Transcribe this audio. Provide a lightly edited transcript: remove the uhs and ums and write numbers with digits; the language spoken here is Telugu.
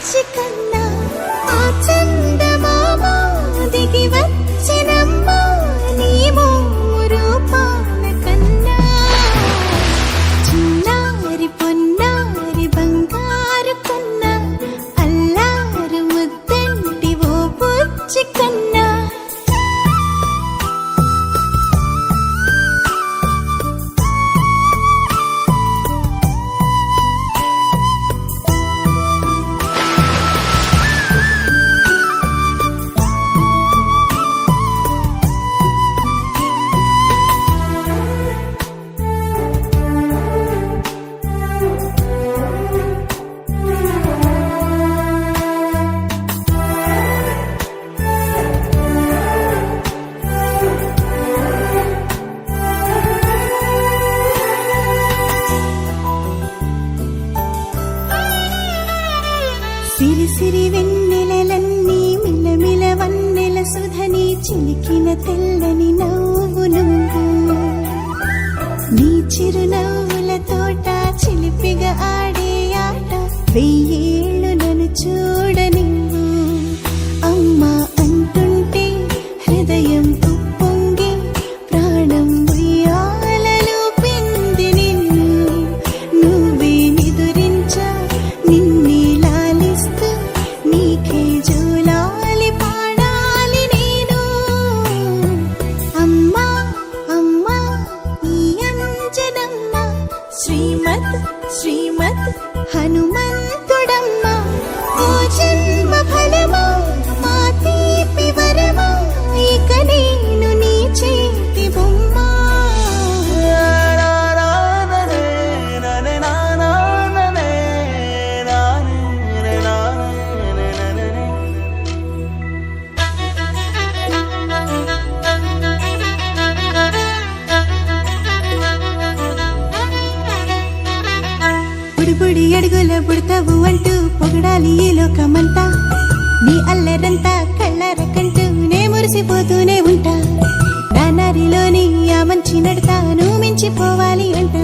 పిచ్చి కన్నా ఆ చందమామ దిగి వచ్చినమ్మా నీ మోము రూపాల కన్నా చిన్నారి పొన్నారి బంగారు కన్నా అల్లారు ముద్దంటి ఓ పుచ్చి కన్నా సిరి సిరి వెన్నెలలన్నీ మిలమిల వన్నెల సుధని చిలికిన తెల్లని నవ్వు నువ్వు నీ చిరునవ్వుల తోట చిలిపిగా ఆడే ఆట వెయ్యేళ్ళు నన్ను చూడనివ్వు అమ్మా అంటుంటే హృదయం ఉప్పొంగి ప్రాణం ఉయ్యాలలో పింది నిన్ను నువ్వే నిదురించా నిన్నే నీకే జోలాలి పాడాలి నేను అమ్మా అమ్మా ఈ అంజనమ్మ శ్రీమత్ శ్రీమత్ హనుమంతుడమ్మ ఓ జన్మ ఫలమా మా తీపి వరమా ఇక నేను నీ చేతి బొమ్మ బుడి అడుగుల బుడతావు అంటూ పొగడాలి ఈ లోకమంతా నీ అల్లరంతా కళ్ళరకంటూ నే మురిసిపోతూనే ఉంటా నా నరిలోని ఆ మంచి నడతా నువ్వు మించిపోవాలి అంటూ